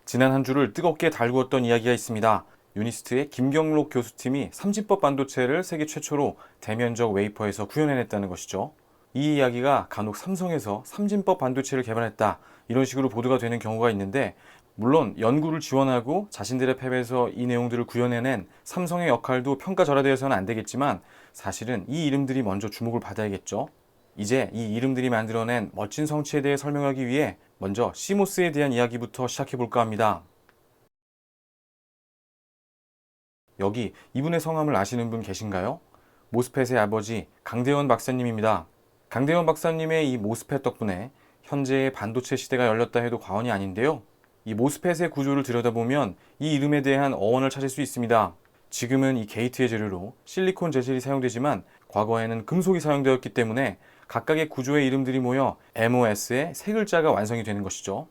지난 한 주를 뜨겁게 달구었던 이야기가 있습니다. 유니스트의 김경록 교수팀이 삼진법 반도체를 세계 최초로 대면적 웨이퍼에서 구현해냈다는 것이죠. 이 이야기가 간혹 삼성에서 삼진법 반도체를 개발했다, 이런 식으로 보도가 되는 경우가 있는데, 물론 연구를 지원하고 자신들의 팹에서 이 내용들을 구현해낸 삼성의 역할도 평가절하되어서는 안 되겠지만, 사실은 이 이름들이 먼저 주목을 받아야겠죠. 이제 이 이름들이 만들어낸 멋진 성취에 대해 설명하기 위해 먼저 시모스에 대한 이야기부터 시작해볼까 합니다. 여기 이분의 성함을 아시는 분 계신가요? 모스펫의 아버지 강대원 박사님입니다. 강대원 박사님의 이 모스펫 덕분에 현재의 반도체 시대가 열렸다 해도 과언이 아닌데요. 이 모스펫의 구조를 들여다보면 이 이름에 대한 어원을 찾을 수 있습니다. 지금은 이 게이트의 재료로 실리콘 재질이 사용되지만 과거에는 금속이 사용되었기 때문에 각각의 구조의 이름들이 모여 MOS의 세 글자가 완성이 되는 것이죠.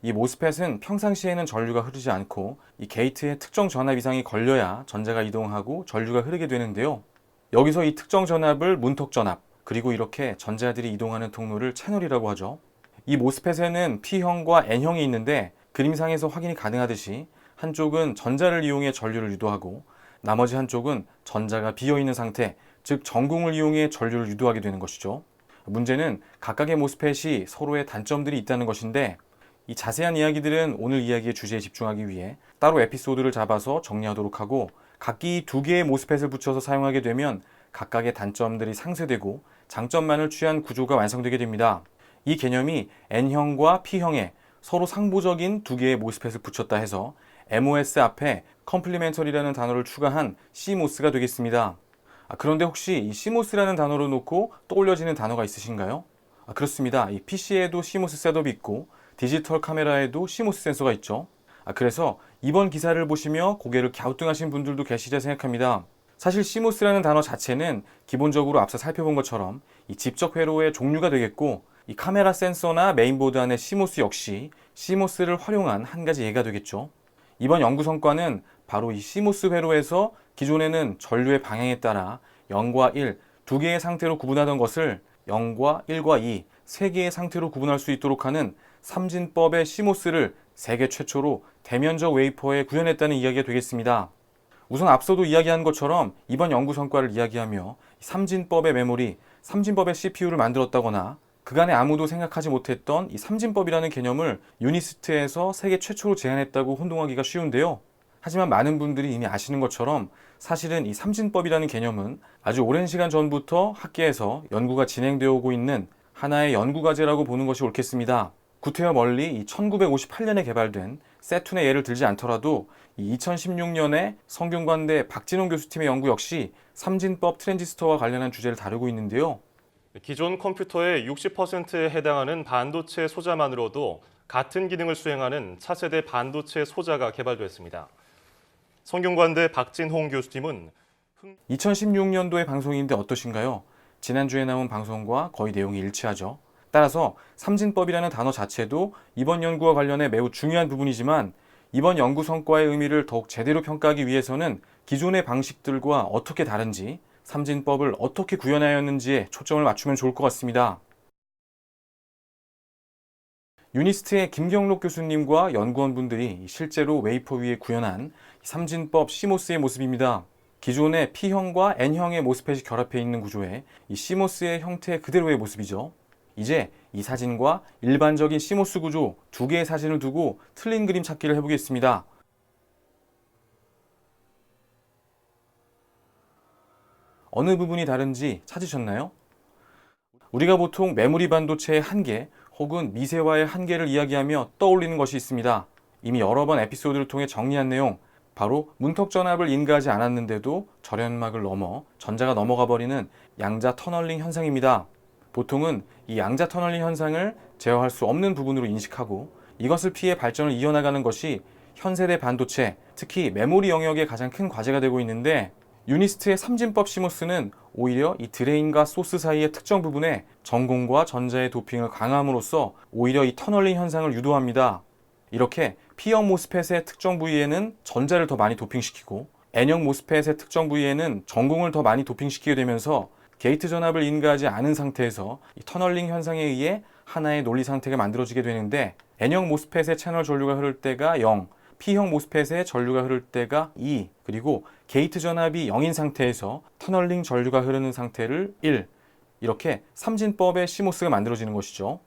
이 모스펫은 평상시에는 전류가 흐르지 않고 이 게이트에 특정 전압 이상이 걸려야 전자가 이동하고 전류가 흐르게 되는데요. 여기서 이 특정 전압을 문턱 전압, 그리고 이렇게 전자들이 이동하는 통로를 채널이라고 하죠. 이 모스펫에는 P형과 N형이 있는데, 그림상에서 확인이 가능하듯이 한쪽은 전자를 이용해 전류를 유도하고 나머지 한쪽은 전자가 비어있는 상태, 즉 전공을 이용해 전류를 유도하게 되는 것이죠. 문제는 각각의 모스펫이 서로의 단점들이 있다는 것인데, 이 자세한 이야기들은 오늘 이야기의 주제에 집중하기 위해 따로 에피소드를 잡아서 정리하도록 하고, 각기 두 개의 모스펫을 붙여서 사용하게 되면 각각의 단점들이 상쇄되고 장점만을 취한 구조가 완성되게 됩니다. 이 개념이 N형과 P형에 서로 상부적인 두 개의 모스펫을 붙였다 해서 MOS 앞에 컴플리멘터리라는 단어를 추가한 CMOS가 되겠습니다. 그런데 혹시 이 CMOS라는 단어로 놓고 떠올려지는 단어가 있으신가요? 그렇습니다. 이 PC에도 CMOS 셋업이 있고 디지털 카메라에도 CMOS 센서가 있죠. 그래서 이번 기사를 보시며 고개를 갸우뚱하신 분들도 계시리라 생각합니다. 사실 CMOS라는 단어 자체는 기본적으로 앞서 살펴본 것처럼 이 집적 회로의 종류가 되겠고, 이 카메라 센서나 메인보드 안의 CMOS 역시 CMOS를 활용한 한 가지 예가 되겠죠. 이번 연구 성과는 바로 이 CMOS 회로에서 기존에는 전류의 방향에 따라 0과 1, 두 개의 상태로 구분하던 것을 0과 1과 2, 세 개의 상태로 구분할 수 있도록 하는 삼진법의 CMOS를 세계 최초로 대면적 웨이퍼에 구현했다는 이야기가 되겠습니다. 우선 앞서도 이야기한 것처럼 이번 연구 성과를 이야기하며 삼진법의 메모리, 삼진법의 CPU를 만들었다거나 그간에 아무도 생각하지 못했던 이 삼진법이라는 개념을 유니스트에서 세계 최초로 제안했다고 혼동하기가 쉬운데요. 하지만 많은 분들이 이미 아시는 것처럼 사실은 이 삼진법이라는 개념은 아주 오랜 시간 전부터 학계에서 연구가 진행되어 오고 있는 하나의 연구과제라고 보는 것이 옳겠습니다. 구태여 멀리 1958년에 개발된 세툰의 예를 들지 않더라도 2016년에 성균관대 박진홍 교수팀의 연구 역시 삼진법 트랜지스터와 관련한 주제를 다루고 있는데요. 기존 컴퓨터의 60%에 해당하는 반도체 소자만으로도 같은 기능을 수행하는 차세대 반도체 소자가 개발됐습니다. 성균관대 박진홍 교수팀은 2016년도의 방송인데 어떠신가요? 지난주에 나온 방송과 거의 내용이 일치하죠. 따라서 삼진법이라는 단어 자체도 이번 연구와 관련해 매우 중요한 부분이지만, 이번 연구 성과의 의미를 더욱 제대로 평가하기 위해서는 기존의 방식들과 어떻게 다른지, 삼진법을 어떻게 구현하였는지에 초점을 맞추면 좋을 것 같습니다. 유니스트의 김경록 교수님과 연구원분들이 실제로 웨이퍼 위에 구현한 삼진법 CMOS의 모습입니다. 기존의 P형과 N형의 모스펫이 결합해 있는 구조의 이 CMOS의 형태 그대로의 모습이죠. 이제 이 사진과 일반적인 CMOS 구조 두 개의 사진을 두고 틀린 그림 찾기를 해보겠습니다. 어느 부분이 다른지 찾으셨나요? 우리가 보통 메모리 반도체의 한계 혹은 미세화의 한계를 이야기하며 떠올리는 것이 있습니다. 이미 여러 번 에피소드를 통해 정리한 내용, 바로 문턱 전압을 인가하지 않았는데도 절연막을 넘어 전자가 넘어가 버리는 양자 터널링 현상입니다. 보통은 이 양자 터널링 현상을 제어할 수 없는 부분으로 인식하고 이것을 피해 발전을 이어나가는 것이 현세대 반도체, 특히 메모리 영역의 가장 큰 과제가 되고 있는데, 유니스트의 삼진법 CMOS는 오히려 이 드레인과 소스 사이의 특정 부분에 전공과 전자의 도핑을 강함으로써 오히려 이 터널링 현상을 유도합니다. 이렇게 P형 모스펫의 특정 부위에는 전자를 더 많이 도핑시키고 N형 모스펫의 특정 부위에는 전공을 더 많이 도핑시키게 되면서 게이트 전압을 인가하지 않은 상태에서 이 터널링 현상에 의해 하나의 논리 상태가 만들어지게 되는데 N형 모스펫의 채널 전류가 흐를 때가 0, P형 모스펫의 전류가 흐를 때가 2, 그리고 게이트 전압이 0인 상태에서 터널링 전류가 흐르는 상태를 1, 이렇게 삼진법의 CMOS가 만들어지는 것이죠.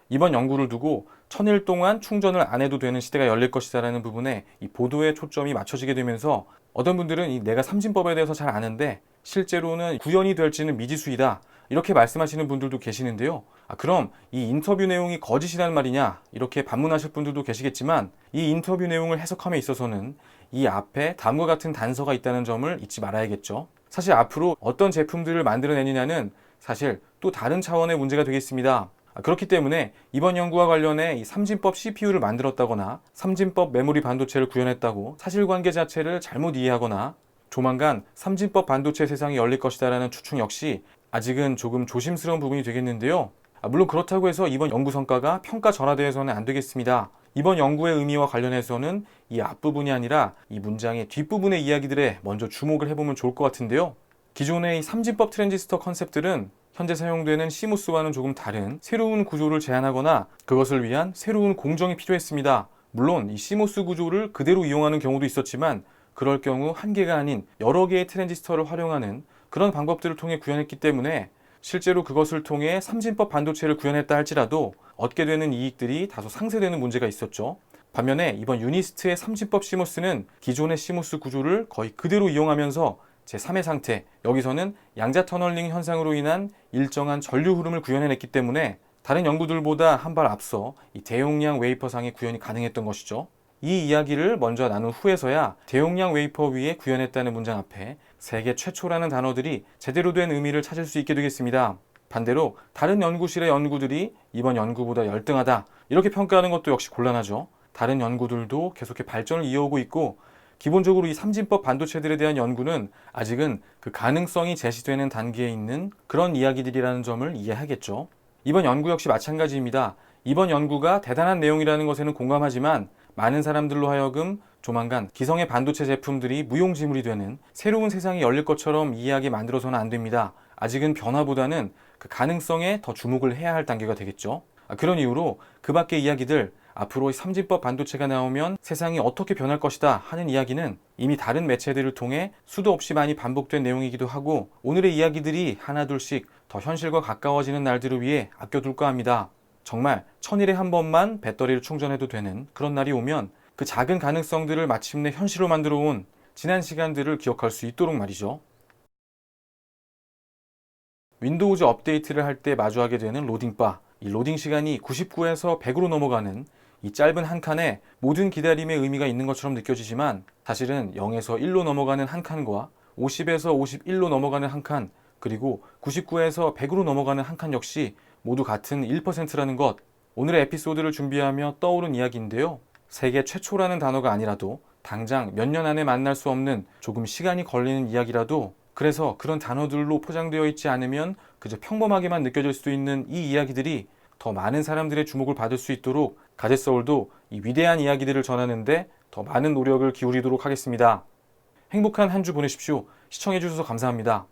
이번 연구를 두고 1000일 동안 충전을 안 해도 되는 시대가 열릴 것이다라는 부분에 이 보도의 초점이 맞춰지게 되면서 어떤 분들은 내가 삼진법에 대해서 잘 아는데 실제로는 구현이 될지는 미지수이다, 이렇게 말씀하시는 분들도 계시는데요. 그럼 이 인터뷰 내용이 거짓이란 말이냐, 이렇게 반문하실 분들도 계시겠지만 이 인터뷰 내용을 해석함에 있어서는 이 앞에 다음과 같은 단서가 있다는 점을 잊지 말아야겠죠. 사실 앞으로 어떤 제품들을 만들어내느냐는 사실 또 다른 차원의 문제가 되겠습니다. 그렇기 때문에 이번 연구와 관련해 이 삼진법 CPU를 만들었다거나 삼진법 메모리 반도체를 구현했다고 사실관계 자체를 잘못 이해하거나 조만간 삼진법 반도체 세상이 열릴 것이다라는 추측 역시 아직은 조금 조심스러운 부분이 되겠는데요. 물론 그렇다고 해서 이번 연구 성과가 평가절하되어서는 안 되겠습니다. 이번 연구의 의미와 관련해서는 이 앞부분이 아니라 이 문장의 뒷부분의 이야기들에 먼저 주목을 해보면 좋을 것 같은데요. 기존의 이 삼진법 트랜지스터 컨셉들은 현재 사용되는 CMOS와는 조금 다른 새로운 구조를 제안하거나 그것을 위한 새로운 공정이 필요했습니다. 물론 이 CMOS 구조를 그대로 이용하는 경우도 있었지만 그럴 경우 한 개가 아닌 여러 개의 트랜지스터를 활용하는 그런 방법들을 통해 구현했기 때문에 실제로 그것을 통해 삼진법 반도체를 구현했다 할지라도 얻게 되는 이익들이 다소 상쇄되는 문제가 있었죠. 반면에 이번 유니스트의 삼진법 CMOS는 기존의 CMOS 구조를 거의 그대로 이용하면서 제3의 상태, 여기서는 양자 터널링 현상으로 인한 일정한 전류 흐름을 구현해냈기 때문에 다른 연구들보다 한 발 앞서 이 대용량 웨이퍼상의 구현이 가능했던 것이죠. 이 이야기를 먼저 나눈 후에서야 대용량 웨이퍼 위에 구현했다는 문장 앞에 세계 최초라는 단어들이 제대로 된 의미를 찾을 수 있게 되겠습니다. 반대로 다른 연구실의 연구들이 이번 연구보다 열등하다, 이렇게 평가하는 것도 역시 곤란하죠. 다른 연구들도 계속해 발전을 이어오고 있고 기본적으로 이 삼진법 반도체들에 대한 연구는 아직은 그 가능성이 제시되는 단계에 있는 그런 이야기들이라는 점을 이해하겠죠. 이번 연구 역시 마찬가지입니다. 이번 연구가 대단한 내용이라는 것에는 공감하지만 많은 사람들로 하여금 조만간 기성의 반도체 제품들이 무용지물이 되는 새로운 세상이 열릴 것처럼 이해하게 만들어서는 안 됩니다. 아직은 변화보다는 그 가능성에 더 주목을 해야 할 단계가 되겠죠. 그런 이유로 그 밖의 이야기들, 앞으로 삼진법 반도체가 나오면 세상이 어떻게 변할 것이다 하는 이야기는 이미 다른 매체들을 통해 수도 없이 많이 반복된 내용이기도 하고 오늘의 이야기들이 하나둘씩 더 현실과 가까워지는 날들을 위해 아껴둘까 합니다. 정말 1000일에 한 번만 배터리를 충전해도 되는 그런 날이 오면 그 작은 가능성들을 마침내 현실로 만들어 온 지난 시간들을 기억할 수 있도록 말이죠. 윈도우즈 업데이트를 할 때 마주하게 되는 로딩바, 이 로딩 시간이 99에서 100으로 넘어가는 이 짧은 한 칸에 모든 기다림의 의미가 있는 것처럼 느껴지지만 사실은 0에서 1로 넘어가는 한 칸과 50에서 51로 넘어가는 한 칸, 그리고 99에서 100으로 넘어가는 한 칸 역시 모두 같은 1%라는 것, 오늘의 에피소드를 준비하며 떠오른 이야기인데요. 세계 최초라는 단어가 아니라도 당장 몇 년 안에 만날 수 없는 조금 시간이 걸리는 이야기라도, 그래서 그런 단어들로 포장되어 있지 않으면 그저 평범하게만 느껴질 수도 있는 이 이야기들이 더 많은 사람들의 주목을 받을 수 있도록 가젯서울도 이 위대한 이야기들을 전하는데 더 많은 노력을 기울이도록 하겠습니다. 행복한 한 주 보내십시오. 시청해주셔서 감사합니다.